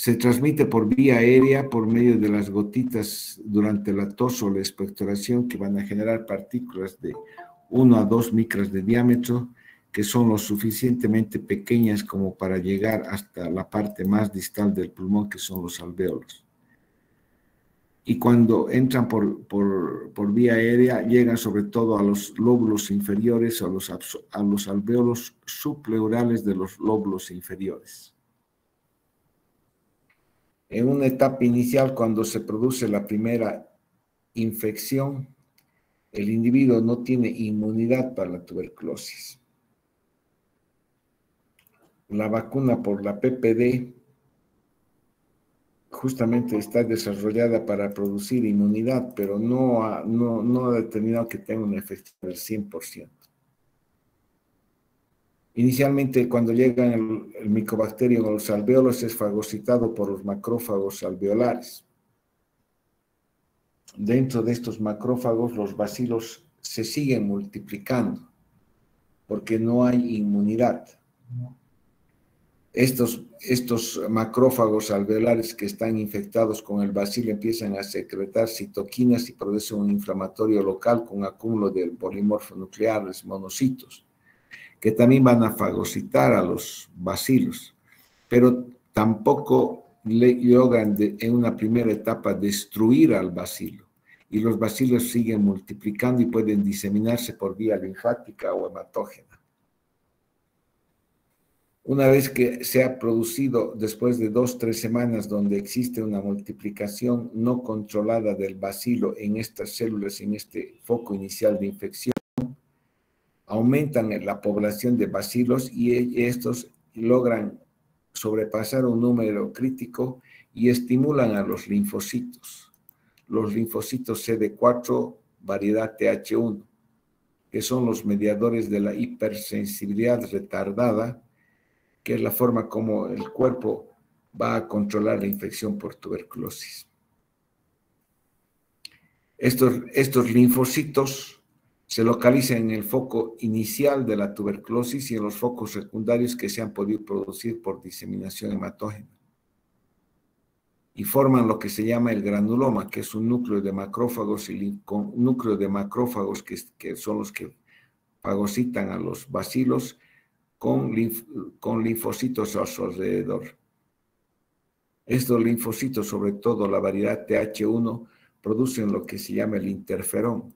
Se transmite por vía aérea por medio de las gotitas durante la tos o la expectoración que van a generar partículas de 1 a 2 micras de diámetro, que son lo suficientemente pequeñas como para llegar hasta la parte más distal del pulmón, que son los alvéolos. Y cuando entran por vía aérea, llegan sobre todo a los lóbulos inferiores, a los alvéolos subpleurales de los lóbulos inferiores. En una etapa inicial, cuando se produce la primera infección, el individuo no tiene inmunidad para la tuberculosis. La vacuna por la PPD justamente está desarrollada para producir inmunidad, pero no ha determinado que tenga un efecto del 100%. Inicialmente, cuando llega el micobacterio a los alvéolos, es fagocitado por los macrófagos alveolares. Dentro de estos macrófagos, los bacilos se siguen multiplicando porque no hay inmunidad. Estos macrófagos alveolares que están infectados con el bacilo empiezan a secretar citoquinas y producen un inflamatorio local con acúmulo de polimorfo nucleares, monocitos, que también van a fagocitar a los bacilos, pero tampoco logran en una primera etapa destruir al bacilo, y los bacilos siguen multiplicando y pueden diseminarse por vía linfática o hematógena. Una vez que se ha producido, después de 2 o 3 semanas, donde existe una multiplicación no controlada del bacilo en estas células, en este foco inicial de infección, aumentan la población de bacilos y estos logran sobrepasar un número crítico y estimulan a los linfocitos CD4 variedad TH1, que son los mediadores de la hipersensibilidad retardada, que es la forma como el cuerpo va a controlar la infección por tuberculosis. Estos linfocitos se localizan en el foco inicial de la tuberculosis y en los focos secundarios que se han podido producir por diseminación hematógena. Y forman lo que se llama el granuloma, que es un núcleo de macrófagos, que son los que fagocitan a los bacilos con linfocitos a su alrededor. Estos linfocitos, sobre todo la variedad TH1, producen lo que se llama el interferón,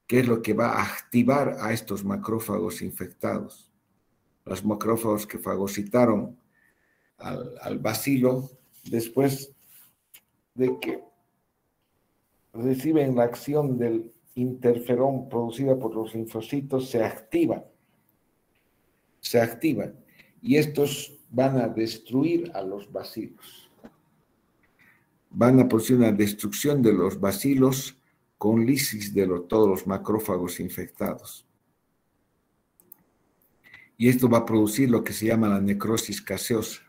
que es lo que va a activar a estos macrófagos infectados. Los macrófagos que fagocitaron al bacilo, después de que reciben la acción del interferón producida por los linfocitos, se activan y estos van a destruir a los bacilos. Van a producir una destrucción de los bacilos con lisis de todos los macrófagos infectados. Y esto va a producir lo que se llama la necrosis gaseosa.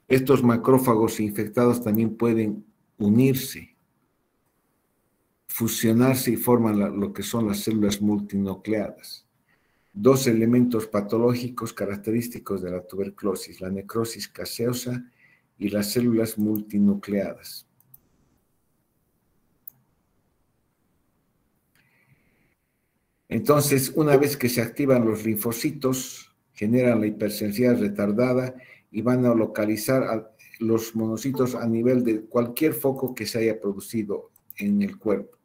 Estos macrófagos infectados también pueden unirse, fusionarse y forman lo que son las células multinucleadas. 2 elementos patológicos característicos de la tuberculosis, la necrosis gaseosa y las células multinucleadas. Entonces, una vez que se activan los linfocitos, generan la hipersensibilidad retardada y van a localizar a los monocitos a nivel de cualquier foco que se haya producido en el cuerpo.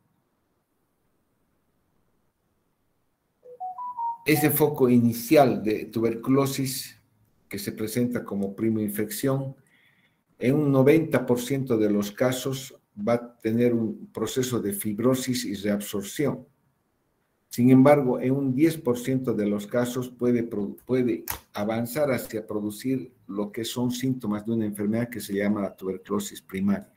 Ese foco inicial de tuberculosis, que se presenta como primoinfección, en un 90% de los casos va a tener un proceso de fibrosis y reabsorción. Sin embargo, en un 10% de los casos puede avanzar hacia producir lo que son síntomas de una enfermedad que se llama la tuberculosis primaria,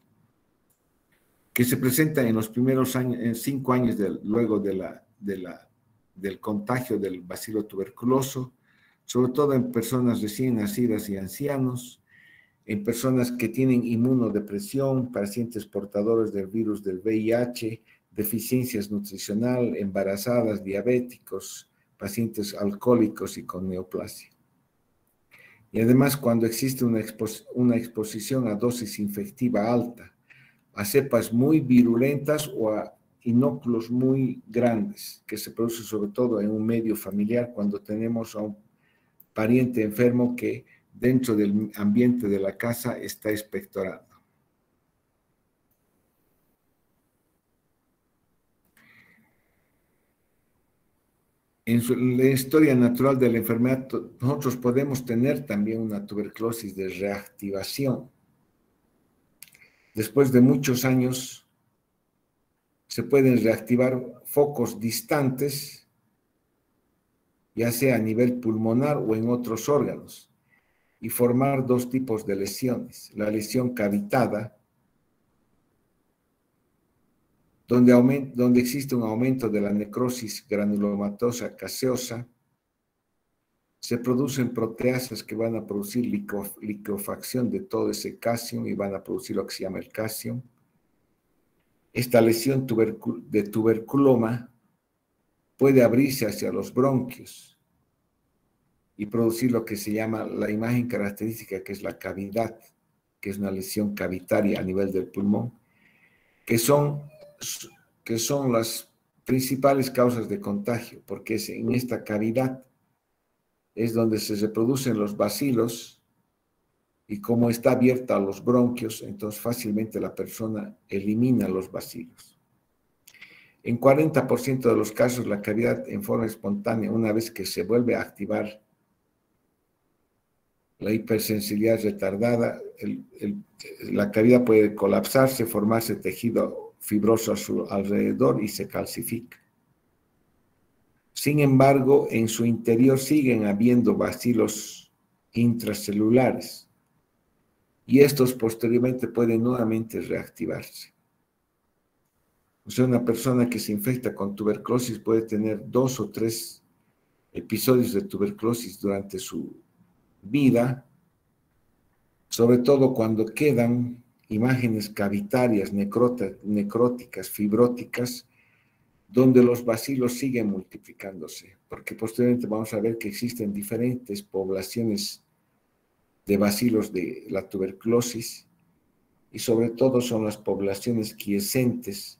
que se presenta en los primeros años, en 5 años luego del contagio del bacilo tuberculoso, sobre todo en personas recién nacidas y ancianos, en personas que tienen inmunodepresión, pacientes portadores del virus del VIH, deficiencias nutricionales, embarazadas, diabéticos, pacientes alcohólicos y con neoplasia. Y además, cuando existe una exposición a dosis infectiva alta, a cepas muy virulentas o a inóculos muy grandes, que se produce sobre todo en un medio familiar cuando tenemos a un pariente enfermo que dentro del ambiente de la casa está expectorando. En la historia natural de la enfermedad, nosotros podemos tener también una tuberculosis de reactivación. Después de muchos años, se pueden reactivar focos distantes, ya sea a nivel pulmonar o en otros órganos, y formar dos tipos de lesiones. La lesión cavitada, donde existe un aumento de la necrosis granulomatosa caseosa, se producen proteasas que van a producir liquefacción de todo ese calcio y van a producir lo que se llama el calcio. Esta lesión de tuberculoma puede abrirse hacia los bronquios y producir lo que se llama la imagen característica, que es la cavidad, que es una lesión cavitaria a nivel del pulmón, que son las principales causas de contagio, porque es en esta cavidad es donde se reproducen los bacilos y como está abierta a los bronquios, entonces fácilmente la persona elimina los bacilos. En 40% de los casos, la cavidad en forma espontánea, una vez que se vuelve a activar la hipersensibilidad retardada, la cavidad puede colapsarse, formarse tejido fibroso a su alrededor y se calcifica. Sin embargo, en su interior siguen habiendo bacilos intracelulares y estos posteriormente pueden nuevamente reactivarse. O sea, una persona que se infecta con tuberculosis puede tener 2 o 3 episodios de tuberculosis durante su vida, sobre todo cuando quedan imágenes cavitarias, necróticas, fibróticas, donde los bacilos siguen multiplicándose, porque posteriormente vamos a ver que existen diferentes poblaciones de bacilos de la tuberculosis, y sobre todo son las poblaciones quiescentes,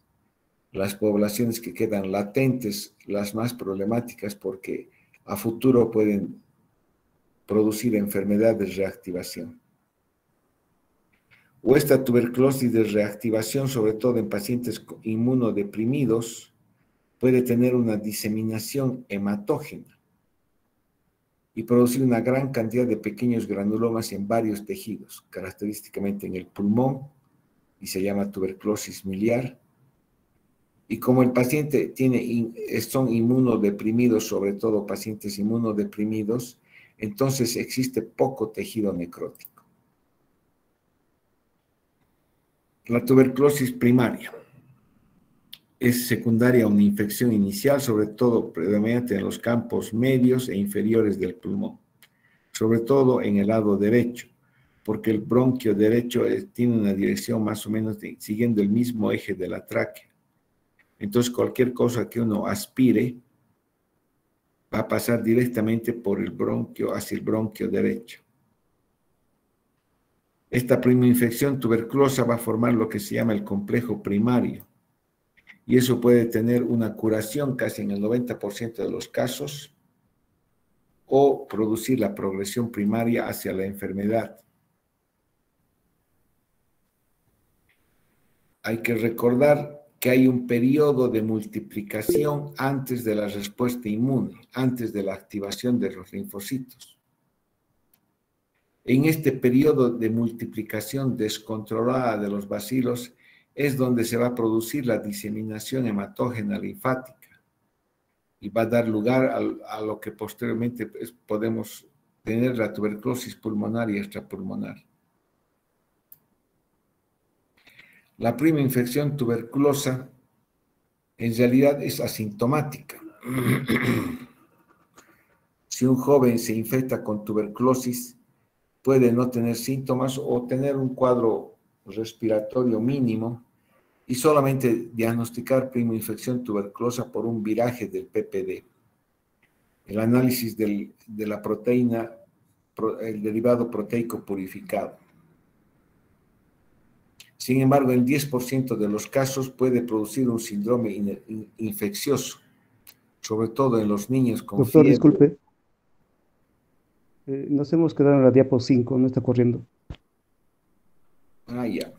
las poblaciones que quedan latentes, las más problemáticas, porque a futuro pueden producir enfermedad de reactivación. O esta tuberculosis de reactivación, sobre todo en pacientes inmunodeprimidos, puede tener una diseminación hematógena y producir una gran cantidad de pequeños granulomas en varios tejidos, característicamente en el pulmón, y se llama tuberculosis miliar. Y como el paciente son inmunodeprimidos, sobre todo pacientes inmunodeprimidos, entonces existe poco tejido necrótico. La tuberculosis primaria es secundaria a una infección inicial, sobre todo predominante en los campos medios e inferiores del pulmón, sobre todo en el lado derecho, porque el bronquio derecho tiene una dirección más o menos siguiendo el mismo eje de la tráquea. Entonces, cualquier cosa que uno aspire va a pasar directamente por el bronquio hacia el bronquio derecho. Esta prima infección tuberculosa va a formar lo que se llama el complejo primario, y eso puede tener una curación casi en el 90% de los casos, o producir la progresión primaria hacia la enfermedad. Hay que recordar que hay un periodo de multiplicación antes de la respuesta inmune, antes de la activación de los linfocitos. En este periodo de multiplicación descontrolada de los bacilos es donde se va a producir la diseminación hematógena linfática y va a dar lugar a lo que posteriormente podemos tener la tuberculosis pulmonar y extrapulmonar. La prima infección tuberculosa en realidad es asintomática. Si un joven se infecta con tuberculosis, puede no tener síntomas o tener un cuadro respiratorio mínimo y solamente diagnosticar prima infección tuberculosa por un viraje del PPD. El análisis de la proteína el derivado proteico purificado. Sin embargo, en 10% de los casos puede producir un síndrome infeccioso, sobre todo en los niños con Doctor, fiebre. disculpe, nos hemos quedado en la diapo 5, no está corriendo. Ah, ya,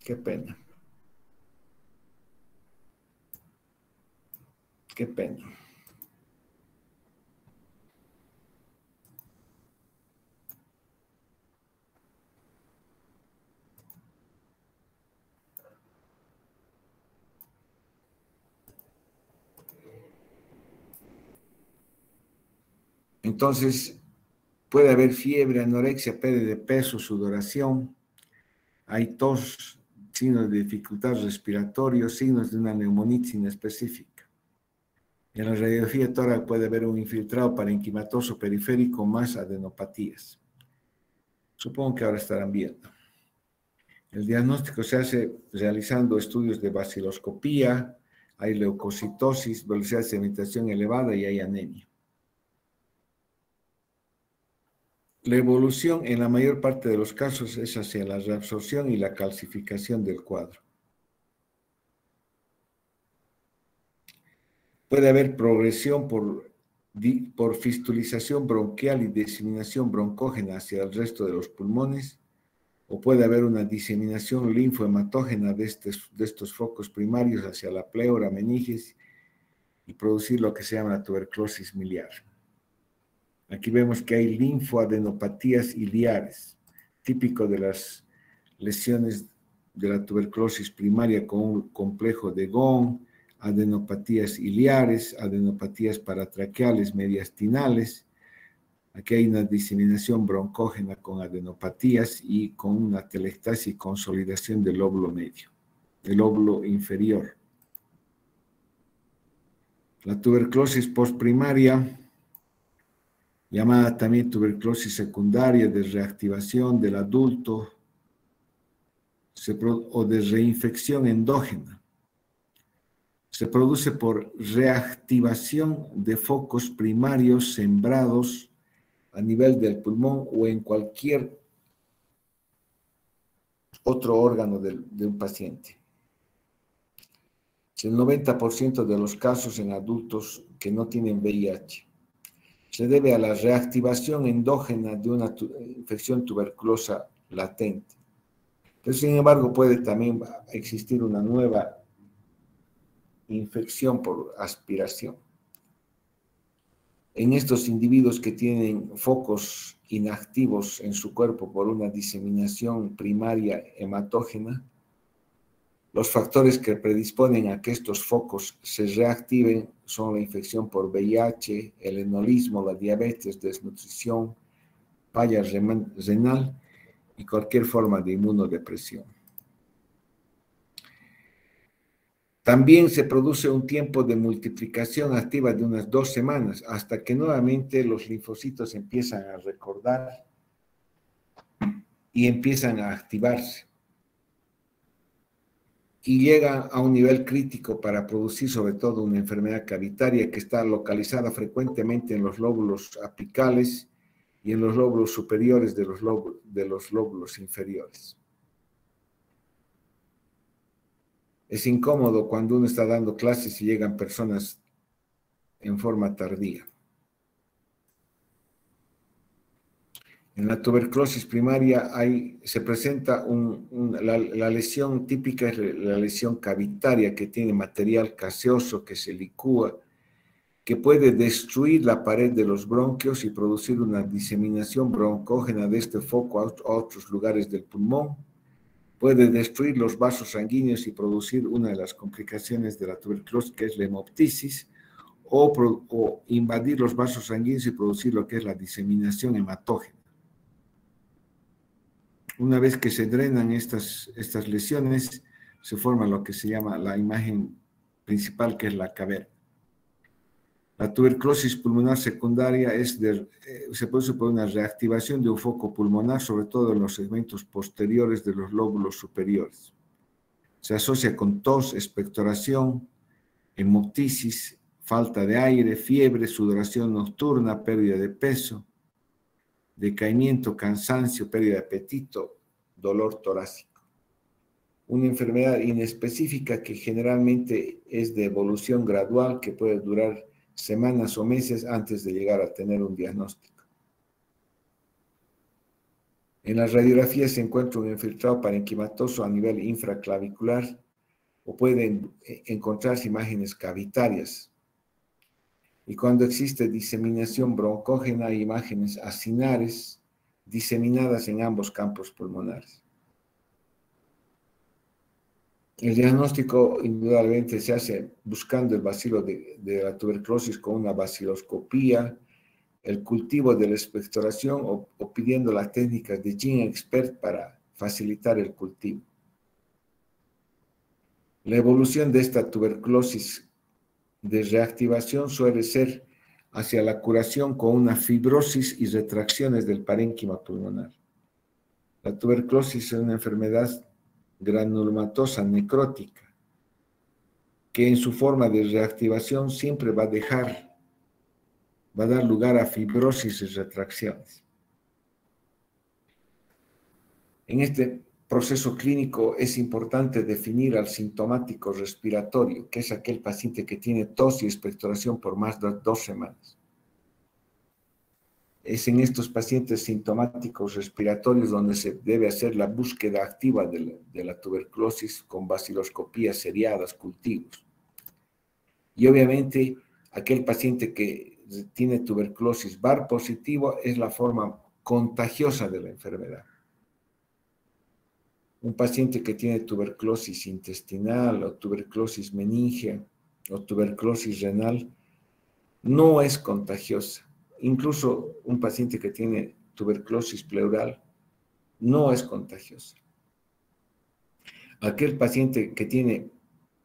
qué pena, qué pena. Entonces, puede haber fiebre, anorexia, pérdida de peso, sudoración, hay tos, signos de dificultad respiratoria, signos de una neumonitis inespecífica. En la radiografía tórax puede haber un infiltrado parenquimatoso periférico más adenopatías. Supongo que ahora estarán viendo. El diagnóstico se hace realizando estudios de baciloscopía, hay leucocitosis, velocidad de sedimentación elevada y hay anemia. La evolución en la mayor parte de los casos es hacia la reabsorción y la calcificación del cuadro. Puede haber progresión por fistulización bronquial y diseminación broncógena hacia el resto de los pulmones, o puede haber una diseminación linfohematógena de estos focos primarios hacia la pleura, meninges y producir lo que se llama la tuberculosis miliar. Aquí vemos que hay linfoadenopatías iliares, típico de las lesiones de la tuberculosis primaria con un complejo de Gone, adenopatías iliares, adenopatías paratraqueales mediastinales. Aquí hay una diseminación broncógena con adenopatías y con una telectasis y consolidación del lóbulo medio, del lóbulo inferior. La tuberculosis postprimaria, llamada también tuberculosis secundaria de reactivación del adulto o de reinfección endógena, se produce por reactivación de focos primarios sembrados a nivel del pulmón o en cualquier otro órgano de un paciente. El 90% de los casos en adultos que no tienen VIH se debe a la reactivación endógena de una infección tuberculosa latente. Pero, sin embargo, puede también existir una nueva infección por aspiración. En estos individuos que tienen focos inactivos en su cuerpo por una diseminación primaria hematógena, los factores que predisponen a que estos focos se reactiven son la infección por VIH, el enolismo, la diabetes, desnutrición, falla renal y cualquier forma de inmunodepresión. También se produce un tiempo de multiplicación activa de unas 2 semanas hasta que nuevamente los linfocitos empiezan a recordar y empiezan a activarse. Y llegan a un nivel crítico para producir sobre todo una enfermedad cavitaria que está localizada frecuentemente en los lóbulos apicales y en los lóbulos superiores de los lóbulos inferiores. Es incómodo cuando uno está dando clases y llegan personas en forma tardía. En la tuberculosis primaria se presenta la lesión típica, es la lesión cavitaria que tiene material gaseoso que se licúa, que puede destruir la pared de los bronquios y producir una diseminación broncógena de este foco a otros lugares del pulmón. Puede destruir los vasos sanguíneos y producir una de las complicaciones de la tuberculosis, que es la hemoptisis, o invadir los vasos sanguíneos y producir lo que es la diseminación hematógena. Una vez que se drenan estas lesiones, se forma lo que se llama la imagen principal, que es la caverna. La tuberculosis pulmonar secundaria se produce por una reactivación de un foco pulmonar, sobre todo en los segmentos posteriores de los lóbulos superiores. Se asocia con tos, expectoración, hemoptisis, falta de aire, fiebre, sudoración nocturna, pérdida de peso. decaimiento, cansancio, pérdida de apetito, dolor torácico. Una enfermedad inespecífica que generalmente es de evolución gradual, que puede durar semanas o meses antes de llegar a tener un diagnóstico. En las radiografías se encuentra un infiltrado parenquimatoso a nivel infraclavicular o pueden encontrarse imágenes cavitarias. Y cuando existe diseminación broncógena, hay imágenes acinares diseminadas en ambos campos pulmonares. El diagnóstico indudablemente se hace buscando el bacilo de la tuberculosis con una baciloscopía, el cultivo de la expectoración o pidiendo las técnicas de GeneXpert para facilitar el cultivo. La evolución de esta tuberculosis de reactivación suele ser hacia la curación con una fibrosis y retracciones del parénquima pulmonar. La tuberculosis es una enfermedad granulomatosa necrótica que en su forma de reactivación siempre va a dar lugar a fibrosis y retracciones. En este proceso clínico es importante definir al sintomático respiratorio, que es aquel paciente que tiene tos y expectoración por más de 2 semanas. Es en estos pacientes sintomáticos respiratorios donde se debe hacer la búsqueda activa de la tuberculosis con baciloscopías seriadas, cultivos. Y obviamente aquel paciente que tiene tuberculosis VAR positivo es la forma contagiosa de la enfermedad. Un paciente que tiene tuberculosis intestinal o tuberculosis meningea o tuberculosis renal no es contagiosa. Incluso un paciente que tiene tuberculosis pleural no es contagiosa. Aquel paciente que tiene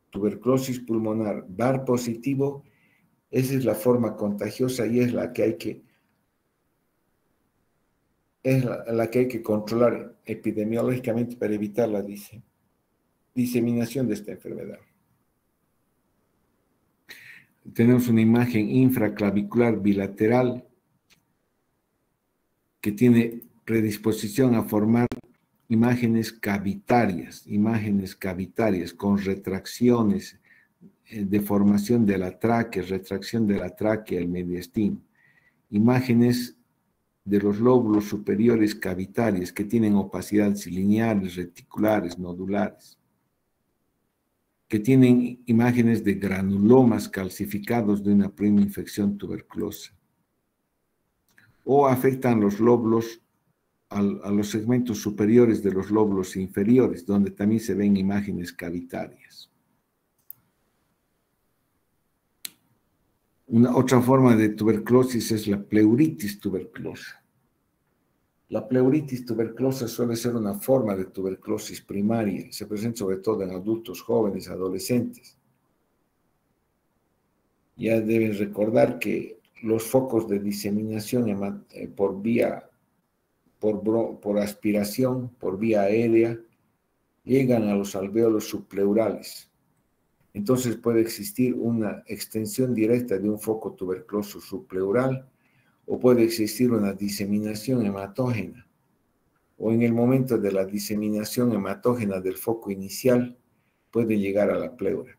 tuberculosis pulmonar VAR positivo, esa es la forma contagiosa y es la que hay que controlar epidemiológicamente para evitar la diseminación de esta enfermedad. Tenemos una imagen infraclavicular bilateral que tiene predisposición a formar imágenes cavitarias con retracciones, deformación de la tráquea, retracción de la tráquea, el mediastino. Imágenes de los lóbulos superiores cavitarios que tienen opacidades lineares, reticulares, nodulares, que tienen imágenes de granulomas calcificados de una prima infección tuberculosa, o afectan los lóbulos a los segmentos superiores de los lóbulos inferiores, donde también se ven imágenes cavitarias. Otra forma de tuberculosis es la pleuritis tuberculosa. La pleuritis tuberculosa suele ser una forma de tuberculosis primaria, se presenta sobre todo en adultos jóvenes, adolescentes. Ya deben recordar que los focos de diseminación por aspiración, por vía aérea, llegan a los alvéolos subpleurales. Entonces puede existir una extensión directa de un foco tuberculoso subpleural o puede existir una diseminación hematógena. O en el momento de la diseminación hematógena del foco inicial puede llegar a la pleura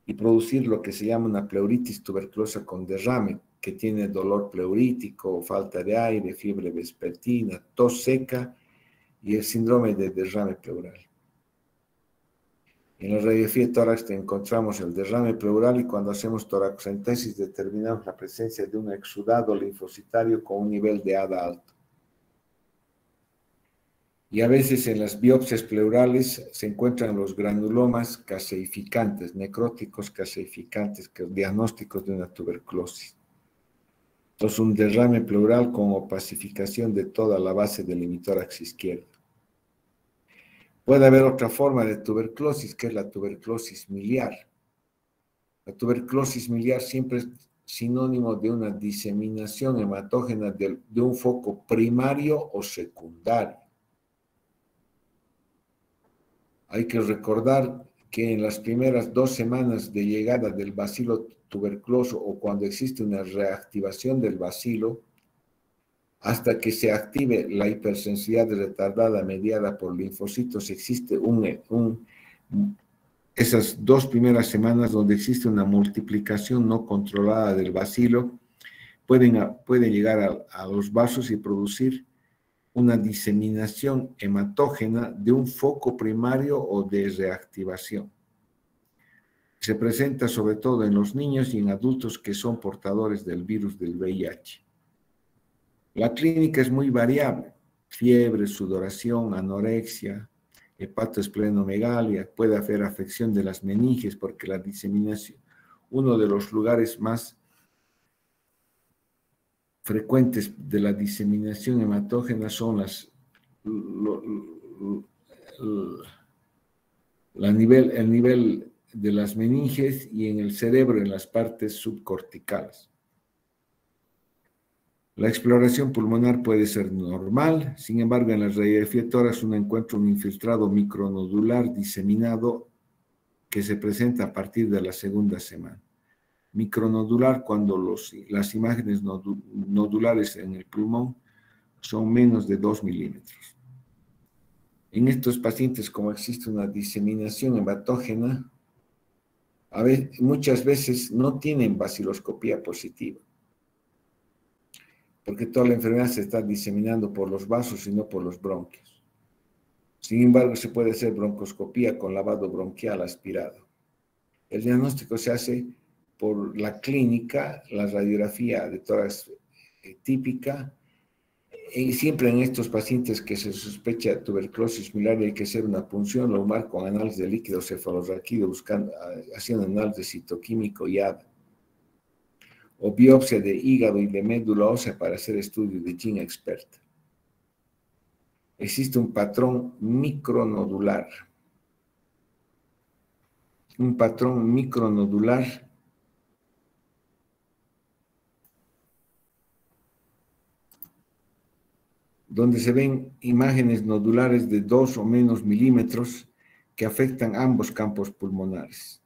y producir lo que se llama una pleuritis tuberculosa con derrame, que tiene dolor pleurítico, falta de aire, fiebre vespertina, tos seca y el síndrome de derrame pleural. En la radiografía de tórax encontramos el derrame pleural y cuando hacemos toracentesis determinamos la presencia de un exudado linfocitario con un nivel de ADA alto. Y a veces en las biopsias pleurales se encuentran los granulomas caseificantes, necróticos caseificantes, diagnósticos de una tuberculosis. Entonces, un derrame pleural con opacificación de toda la base del hemitórax izquierdo. Puede haber otra forma de tuberculosis, que es la tuberculosis miliar. La tuberculosis miliar siempre es sinónimo de una diseminación hematógena de un foco primario o secundario. Hay que recordar que en las primeras 2 semanas de llegada del bacilo tuberculoso o cuando existe una reactivación del bacilo, hasta que se active la hipersensibilidad retardada mediada por linfocitos, existe esas 2 primeras semanas donde existe una multiplicación no controlada del bacilo, puede llegar a los vasos y producir una diseminación hematógena de un foco primario o de reactivación. Se presenta sobre todo en los niños y en adultos que son portadores del virus del VIH. La clínica es muy variable: fiebre, sudoración, anorexia, hepatoesplenomegalia, puede haber afección de las meninges, porque la diseminación, uno de los lugares más frecuentes de la diseminación hematógena son el nivel de las meninges y en el cerebro, en las partes subcorticales. La exploración pulmonar puede ser normal, sin embargo, en la radiografía de tórax uno encuentra un infiltrado micronodular diseminado que se presenta a partir de la segunda semana. Micronodular cuando las imágenes nodulares en el pulmón son menos de 2 milímetros. En estos pacientes, como existe una diseminación hematógena, muchas veces no tienen baciloscopía positiva, porque toda la enfermedad se está diseminando por los vasos y no por los bronquios. Sin embargo, se puede hacer broncoscopía con lavado bronquial aspirado. El diagnóstico se hace por la clínica, la radiografía de tórax típica, y siempre en estos pacientes que se sospecha tuberculosis miliar hay que hacer una punción lumbar con análisis de líquido cefalorraquídeo, haciendo análisis citoquímico y ADA, o biopsia de hígado y de médula ósea para hacer estudios de GeneXpert. Existe un patrón micronodular. Un patrón micronodular donde se ven imágenes nodulares de 2 o menos milímetros que afectan ambos campos pulmonares,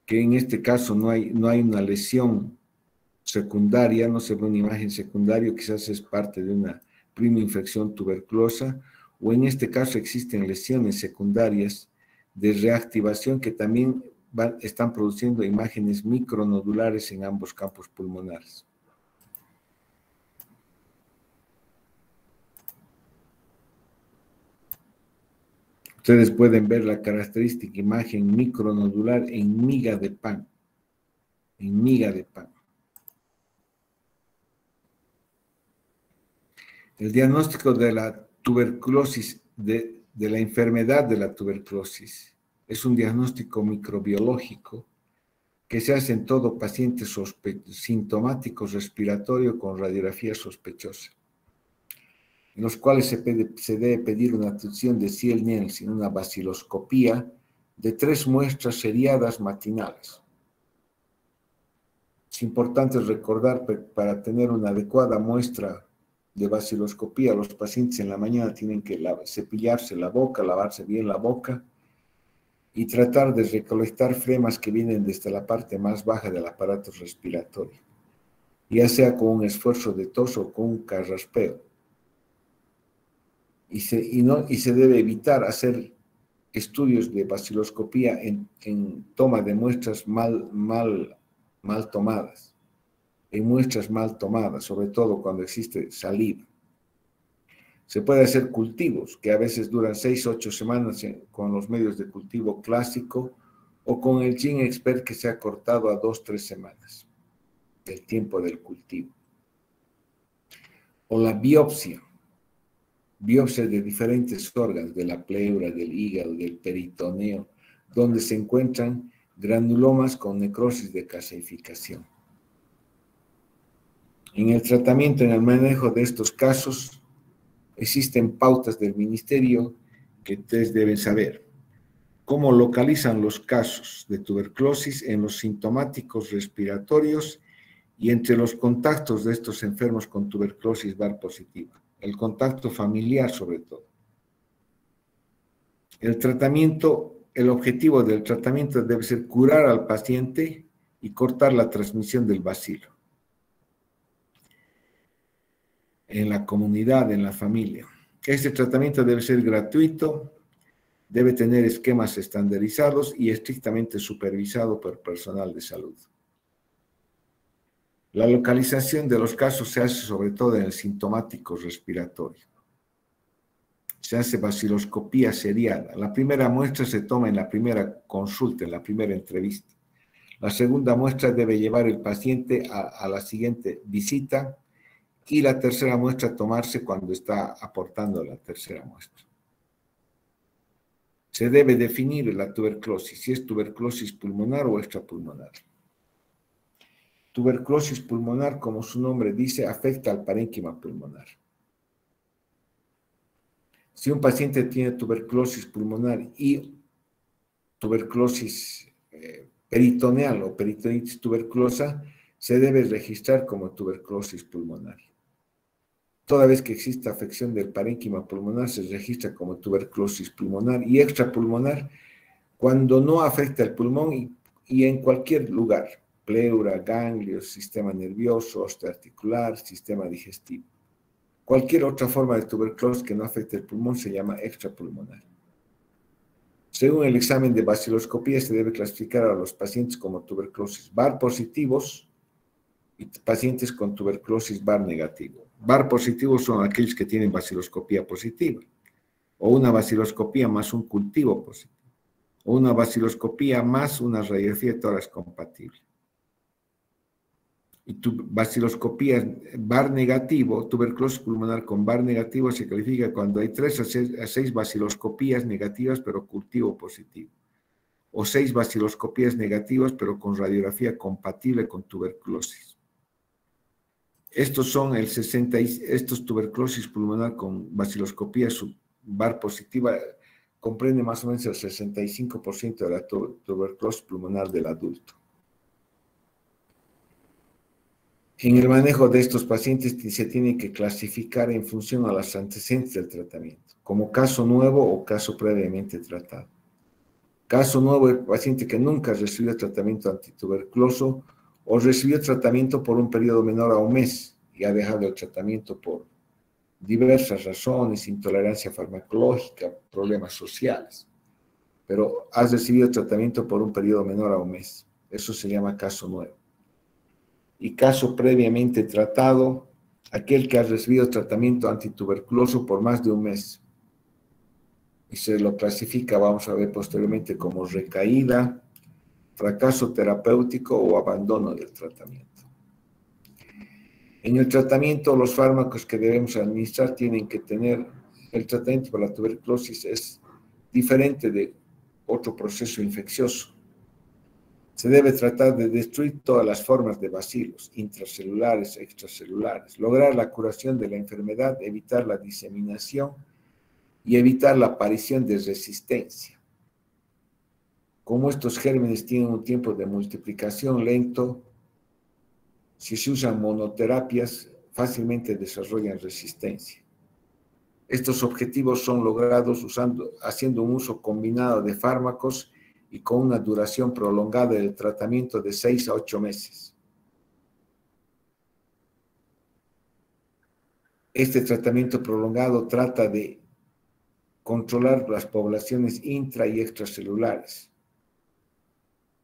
que en este caso no hay una lesión secundaria, no se ve una imagen secundaria, quizás es parte de una prima infección tuberculosa, o en este caso existen lesiones secundarias de reactivación que también están produciendo imágenes micronodulares en ambos campos pulmonares. Ustedes pueden ver la característica imagen micronodular en miga de pan. En miga de pan. El diagnóstico de la tuberculosis, de la enfermedad de la tuberculosis, es un diagnóstico microbiológico que se hace en todo paciente sintomático respiratorio con radiografía sospechosa, en los cuales se debe pedir una detección de Ziel-Nielsen, una baciloscopía de 3 muestras seriadas matinales. Es importante recordar que para tener una adecuada muestra de baciloscopía, los pacientes en la mañana tienen que cepillarse la boca, lavarse bien la boca y tratar de recolectar flemas que vienen desde la parte más baja del aparato respiratorio, ya sea con un esfuerzo de tos o con un carraspeo. Y se debe evitar hacer estudios de baciloscopía en toma de muestras mal tomadas, en muestras mal tomadas, sobre todo cuando existe saliva. Se puede hacer cultivos que a veces duran 6 o 8 semanas con los medios de cultivo clásico, o con el GeneXpert que se ha cortado a 2 o 3 semanas del tiempo del cultivo. O la biopsia de diferentes órganos, de la pleura, del hígado, del peritoneo, donde se encuentran granulomas con necrosis de calcificación. En el tratamiento, en el manejo de estos casos, existen pautas del ministerio que ustedes deben saber. Cómo localizan los casos de tuberculosis en los sintomáticos respiratorios y entre los contactos de estos enfermos con tuberculosis VAR positiva. El contacto familiar sobre todo. El objetivo del tratamiento debe ser curar al paciente y cortar la transmisión del bacilo. en la comunidad, en la familia. Este tratamiento debe ser gratuito, debe tener esquemas estandarizados y estrictamente supervisado por personal de salud. La localización de los casos se hace sobre todo en el sintomático respiratorio. Se hace vaciloscopía seriada. La primera muestra se toma en la primera consulta, en la primera entrevista. La segunda muestra debe llevar el paciente a la siguiente visita y la tercera muestra tomarse cuando está aportando la tercera muestra. Se debe definir la tuberculosis, si es tuberculosis pulmonar o extrapulmonar. Tuberculosis pulmonar, como su nombre dice, afecta al parénquima pulmonar. Si un paciente tiene tuberculosis pulmonar y tuberculosis peritoneal o peritonitis tuberculosa, se debe registrar como tuberculosis pulmonar. Toda vez que exista afección del parénquima pulmonar, se registra como tuberculosis pulmonar y extrapulmonar cuando no afecta el pulmón y en cualquier lugar, pleura, ganglios, sistema nervioso, osteoarticular, sistema digestivo. Cualquier otra forma de tuberculosis que no afecte el pulmón se llama extrapulmonar. Según el examen de vaciloscopía, se debe clasificar a los pacientes como tuberculosis VAR positivos y pacientes con tuberculosis VAR negativo. VAR positivos son aquellos que tienen vaciloscopía positiva, o una vaciloscopía más un cultivo positivo, o una vaciloscopía más una radiografía de tórax compatible. Y tu vaciloscopía VAR negativo, tuberculosis pulmonar con VAR negativo, se califica cuando hay 3 a 6 vaciloscopías negativas pero cultivo positivo, o 6 vaciloscopías negativas pero con radiografía compatible con tuberculosis. Estos son estos tuberculosis pulmonar con vaciloscopía VAR positiva, comprende más o menos el 65% de la tuberculosis pulmonar del adulto. En el manejo de estos pacientes se tiene que clasificar en función a los antecedentes del tratamiento, como caso nuevo o caso previamente tratado. Caso nuevo, el paciente que nunca recibió tratamiento antituberculoso o recibió tratamiento por un periodo menor a un mes y ha dejado el tratamiento por diversas razones, intolerancia farmacológica, problemas sociales, pero has recibido tratamiento por un periodo menor a un mes. Eso se llama caso nuevo. Y caso previamente tratado, aquel que ha recibido tratamiento antituberculoso por más de un mes. Y se lo clasifica, vamos a ver posteriormente, como recaída, fracaso terapéutico o abandono del tratamiento. En el tratamiento, los fármacos que debemos administrar tienen que tener, el tratamiento para la tuberculosis es diferente de otro proceso infeccioso. Se debe tratar de destruir todas las formas de bacilos, intracelulares, extracelulares, lograr la curación de la enfermedad, evitar la diseminación y evitar la aparición de resistencia. Como estos gérmenes tienen un tiempo de multiplicación lento, si se usan monoterapias, fácilmente desarrollan resistencia. Estos objetivos son logrados haciendo un uso combinado de fármacos y con una duración prolongada del tratamiento de 6 a 8 meses. Este tratamiento prolongado trata de controlar las poblaciones intra y extracelulares,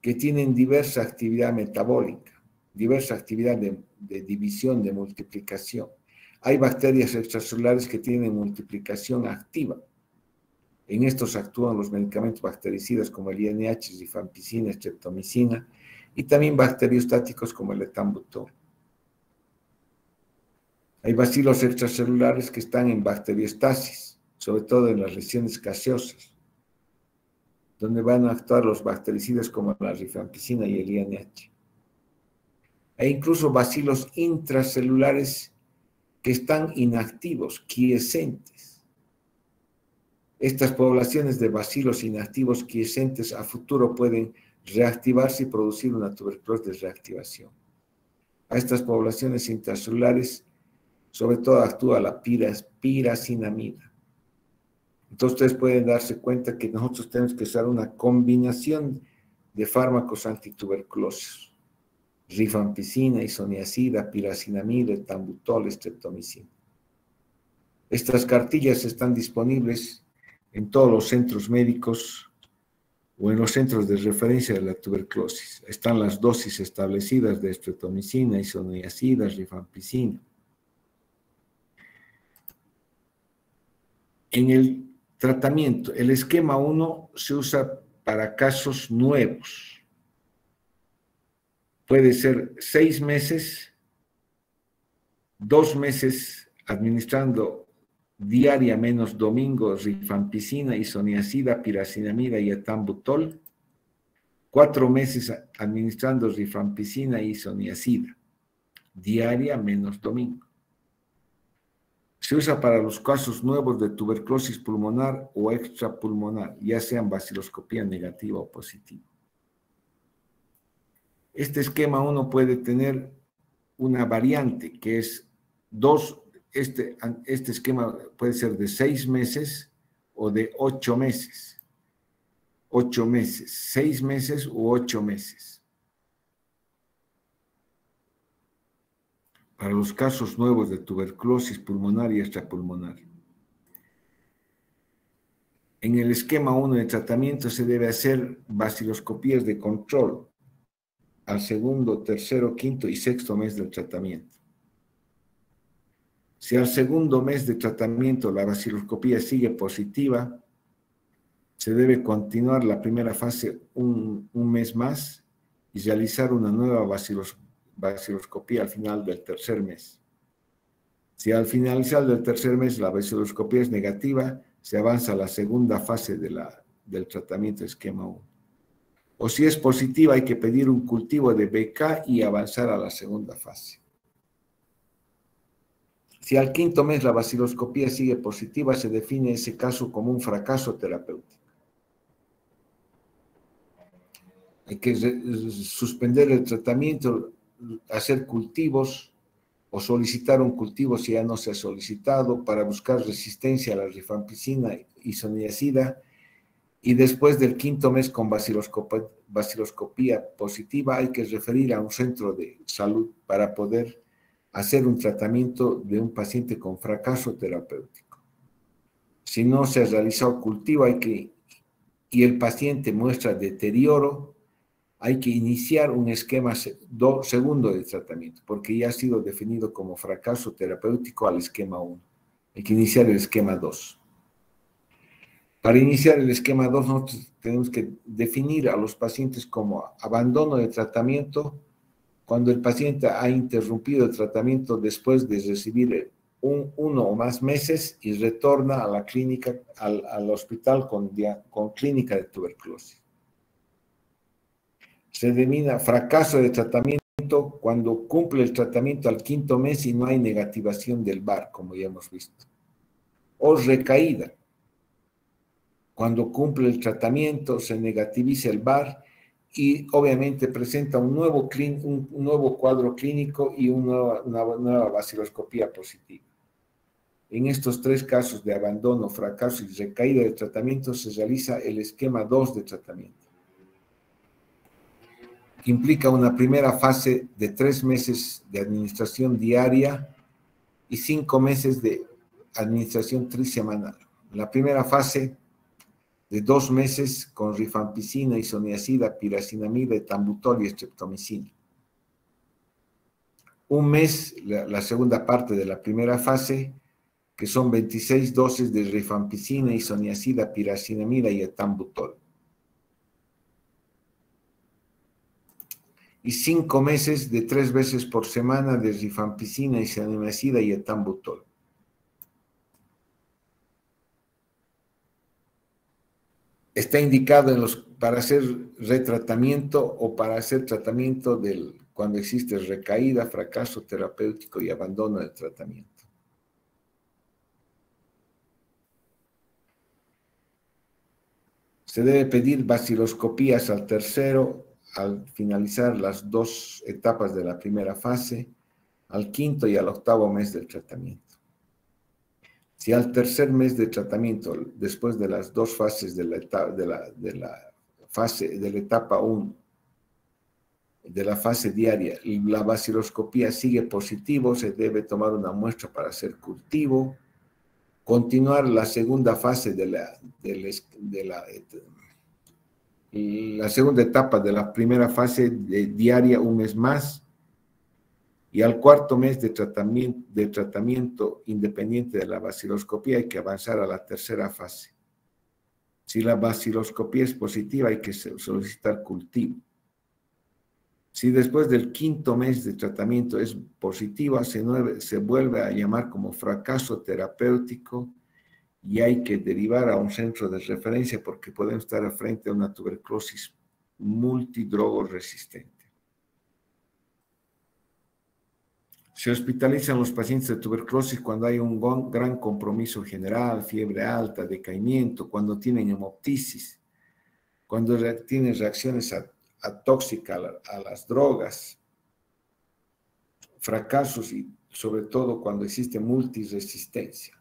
que tienen diversa actividad metabólica, diversa actividad de división, de multiplicación. Hay bacterias extracelulares que tienen multiplicación activa. En estos actúan los medicamentos bactericidas como el INH, rifampicina, streptomicina, y también bacteriostáticos como el etambutol. Hay bacilos extracelulares que están en bacteriostasis, sobre todo en las regiones gaseosas, donde van a actuar los bactericidas como la rifampicina y el INH. Hay incluso bacilos intracelulares que están inactivos, quiescentes. Estas poblaciones de bacilos inactivos quiescentes a futuro pueden reactivarse y producir una tuberculosis de reactivación. A estas poblaciones intracelulares, sobre todo actúa la piracinamida. Entonces ustedes pueden darse cuenta que nosotros tenemos que usar una combinación de fármacos antituberculosos. Rifampicina, isoniazida, piracinamida, etambutol, streptomicina. Estas cartillas están disponibles en todos los centros médicos o en los centros de referencia de la tuberculosis. Están las dosis establecidas de estreptomicina, isoniazida, rifampicina. En el tratamiento, el esquema 1 se usa para casos nuevos. Puede ser 6 meses, 2 meses administrando diaria menos domingo rifampicina, isoniazida, piracinamida y etambutol. 4 meses administrando rifampicina y isoniazida, diaria menos domingo. Se usa para los casos nuevos de tuberculosis pulmonar o extrapulmonar, ya sean baciloscopía negativa o positiva. Este esquema 1 puede tener una variante que es este esquema puede ser de 6 meses o de 8 meses. 8 meses, 6 meses u 8 meses. Para los casos nuevos de tuberculosis pulmonar y extrapulmonar. En el esquema 1 de tratamiento se debe hacer baciloscopías de control al segundo, tercero, quinto y sexto mes del tratamiento. Si al segundo mes de tratamiento la baciloscopía sigue positiva, se debe continuar la primera fase un mes más y realizar una nueva baciloscopía al final del tercer mes. Si al finalizar del tercer mes la baciloscopía es negativa, se avanza a la segunda fase del tratamiento esquema 1. O si es positiva, hay que pedir un cultivo de BK y avanzar a la segunda fase. Si al quinto mes la baciloscopía sigue positiva, se define ese caso como un fracaso terapéutico. Hay que suspender el tratamiento, hacer cultivos o solicitar un cultivo si ya no se ha solicitado para buscar resistencia a la rifampicina y isoniazida. Y después del quinto mes con baciloscopía positiva hay que referir a un centro de salud para poder hacer un tratamiento de un paciente con fracaso terapéutico. Si no se ha realizado cultivo y el paciente muestra deterioro, hay que iniciar un esquema segundo de tratamiento, porque ya ha sido definido como fracaso terapéutico al esquema 1. Hay que iniciar el esquema 2. Para iniciar el esquema 2, nosotros tenemos que definir a los pacientes como abandono de tratamiento cuando el paciente ha interrumpido el tratamiento después de recibir uno o más meses y retorna a la clínica, al hospital con clínica de tuberculosis. Se denomina fracaso de tratamiento cuando cumple el tratamiento al quinto mes y no hay negativación del VAR, como ya hemos visto. O recaída. Cuando cumple el tratamiento, se negativiza el VAR y obviamente presenta un nuevo cuadro clínico y una nueva baciloscopía positiva. En estos 3 casos de abandono, fracaso y recaída del tratamiento se realiza el esquema 2 de tratamiento, que implica una primera fase de 3 meses de administración diaria y 5 meses de administración trisemanal. La primera fase de 2 meses con rifampicina, isoniazida, piracinamida, etambutol y estreptomicina. 1 mes, la segunda parte de la primera fase, que son 26 dosis de rifampicina, isoniazida, piracinamida y etambutol. Y 5 meses de 3 veces por semana de rifampicina, isoniazida y etambutol. Está indicado para hacer retratamiento o para hacer tratamiento cuando existe recaída, fracaso terapéutico y abandono del tratamiento. Se debe pedir baciloscopías al tercero, al finalizar las 2 etapas de la primera fase, al quinto y al octavo mes del tratamiento. Si al tercer mes de tratamiento, después de las 2 fases de la etapa 1, de la fase diaria, la baciloscopía sigue positivo, se debe tomar una muestra para hacer cultivo continuar la segunda fase la segunda etapa de la primera fase diaria un mes más, y al cuarto mes de tratamiento independiente de la baciloscopía hay que avanzar a la tercera fase. Si la baciloscopía es positiva, hay que solicitar cultivo. Si después del quinto mes de tratamiento es positiva, se vuelve a llamar como fracaso terapéutico y hay que derivar a un centro de referencia porque podemos estar frente a una tuberculosis multidrogoresistente. Se hospitalizan los pacientes de tuberculosis cuando hay un gran compromiso general, fiebre alta, decaimiento, cuando tienen hemoptisis, cuando tienen reacciones atóxicas a las drogas, fracasos y sobre todo cuando existe multiresistencia.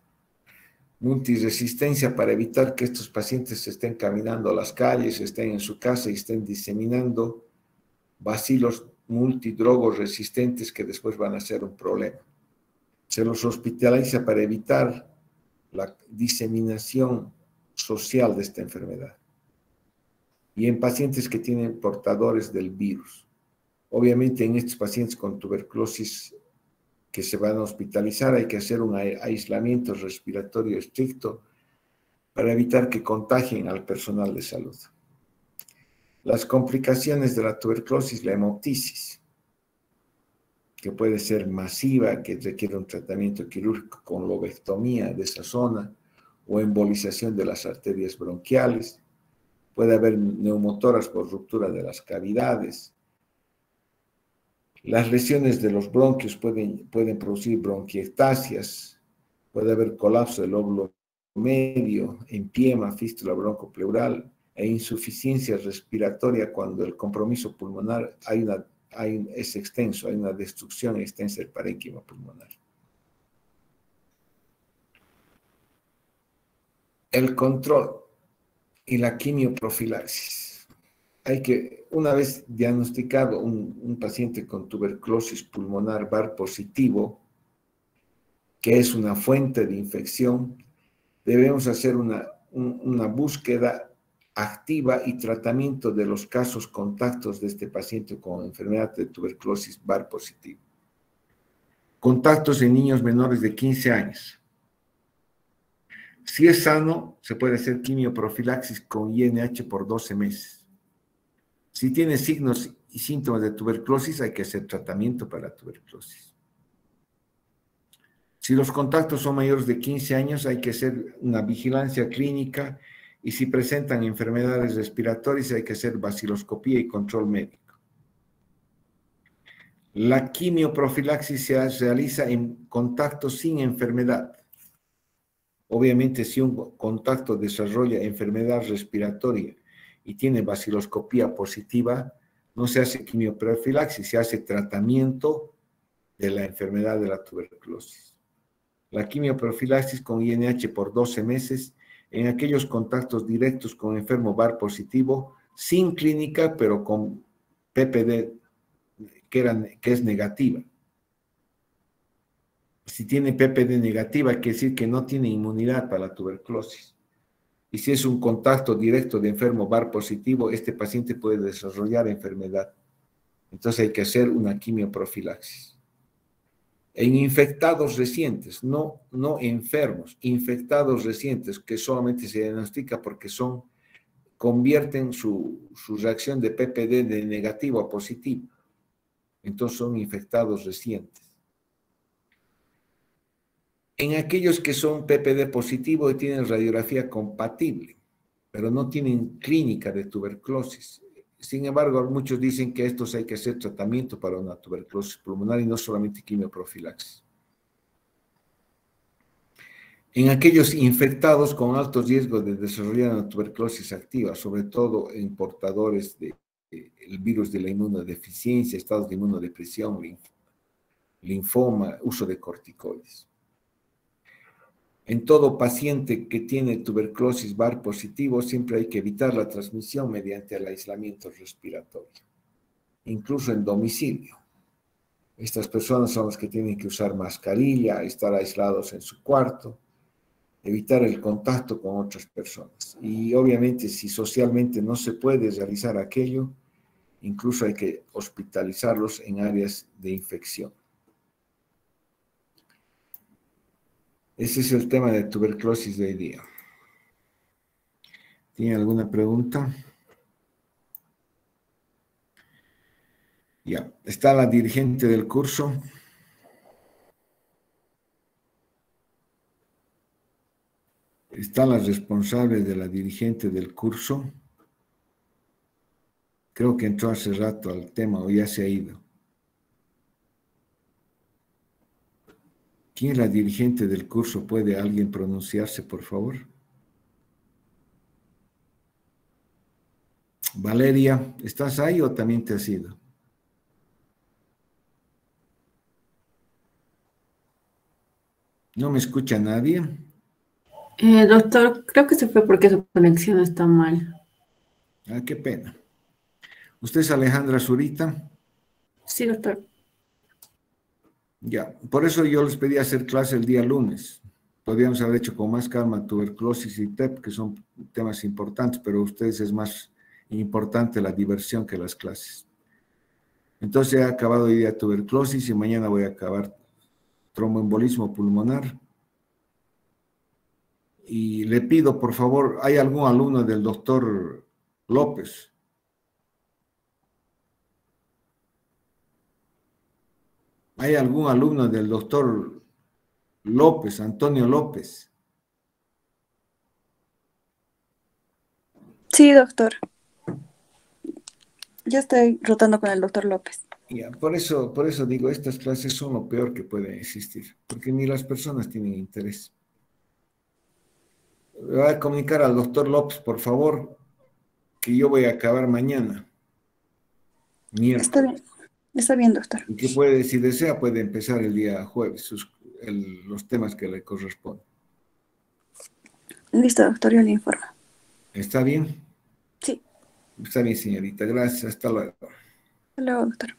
Multiresistencia para evitar que estos pacientes estén caminando a las calles, estén en su casa y estén diseminando bacilos multidrogos resistentes que después van a ser un problema. Se los hospitaliza para evitar la diseminación social de esta enfermedad. Y en pacientes que tienen portadores del virus. Obviamente en estos pacientes con tuberculosis que se van a hospitalizar hay que hacer un aislamiento respiratorio estricto para evitar que contagien al personal de salud. Las complicaciones de la tuberculosis, la hemoptisis, que puede ser masiva, que requiere un tratamiento quirúrgico con lobectomía de esa zona o embolización de las arterias bronquiales. Puede haber neumotoras por ruptura de las cavidades. Las lesiones de los bronquios pueden producir bronquiectasias, puede haber colapso del lóbulo medio, empiema, fístula broncopleural e insuficiencia respiratoria cuando el compromiso pulmonar es extenso, hay una destrucción extensa del parénquima pulmonar. El control y la quimioprofilaxis. Una vez diagnosticado un paciente con tuberculosis pulmonar VAR positivo, que es una fuente de infección, debemos hacer una búsqueda activa y tratamiento de los casos contactos de este paciente con enfermedad de tuberculosis VAR positivo. Contactos en niños menores de 15 años. Si es sano, se puede hacer quimioprofilaxis con INH por 12 meses. Si tiene signos y síntomas de tuberculosis, hay que hacer tratamiento para la tuberculosis. Si los contactos son mayores de 15 años, hay que hacer una vigilancia clínica y si presentan enfermedades respiratorias, hay que hacer baciloscopía y control médico. La quimioprofilaxis se realiza en contactos sin enfermedad. Obviamente, si un contacto desarrolla enfermedad respiratoria y tiene baciloscopía positiva, no se hace quimioprofilaxis, se hace tratamiento de la enfermedad de la tuberculosis. La quimioprofilaxis con INH por 12 meses en aquellos contactos directos con enfermo VAR positivo, sin clínica, pero con PPD que es negativa. Si tiene PPD negativa, quiere decir que no tiene inmunidad para la tuberculosis. Y si es un contacto directo de enfermo VAR positivo, este paciente puede desarrollar enfermedad. Entonces hay que hacer una quimioprofilaxis. En infectados recientes, no enfermos, infectados recientes, que solamente se diagnostica porque convierten su reacción de PPD de negativo a positivo. Entonces son infectados recientes. En aquellos que son PPD positivo y tienen radiografía compatible, pero no tienen clínica de tuberculosis. Sin embargo, muchos dicen que estos hay que hacer tratamiento para una tuberculosis pulmonar y no solamente quimioprofilaxis. En aquellos infectados con alto riesgo de desarrollar una tuberculosis activa, sobre todo en portadores del virus de la inmunodeficiencia, estados de inmunodepresión, linfoma, uso de corticoides. En todo paciente que tiene tuberculosis VAR positivo, siempre hay que evitar la transmisión mediante el aislamiento respiratorio, incluso en domicilio. Estas personas son las que tienen que usar mascarilla, estar aislados en su cuarto, evitar el contacto con otras personas. Y obviamente si socialmente no se puede realizar aquello, incluso hay que hospitalizarlos en áreas de infección. Ese es el tema de tuberculosis de hoy día. ¿Tiene alguna pregunta? Ya, está la dirigente del curso. Está la responsable de la dirigente del curso. Creo que entró hace rato al tema o ya se ha ido. ¿Quién es la dirigente del curso? ¿Puede alguien pronunciarse, por favor? Valeria, ¿estás ahí o también te has ido? ¿No me escucha nadie? Doctor, creo que se fue porque su conexión está mal. Ah, qué pena. ¿Usted es Alejandra Zurita? Sí, doctor. Ya, por eso yo les pedí hacer clase el día lunes. Podríamos haber hecho con más calma tuberculosis y TEP, que son temas importantes, pero a ustedes es más importante la diversión que las clases. Entonces he acabado hoy día tuberculosis y mañana voy a acabar tromboembolismo pulmonar. Y le pido, por favor, ¿hay algún alumno del doctor López? ¿Hay algún alumno del doctor López, Antonio López? Sí, doctor. Ya estoy rotando con el doctor López. Ya, por eso digo, estas clases son lo peor que puede existir, porque ni las personas tienen interés. Le voy a comunicar al doctor López, por favor, que yo voy a acabar mañana, miércoles. Está bien, doctor. Y que puede, si desea, puede empezar el día jueves, los temas que le corresponden. Listo, doctor, yo le informo. ¿Está bien? Sí. Está bien, señorita. Gracias. Hasta luego. Hasta luego, doctor.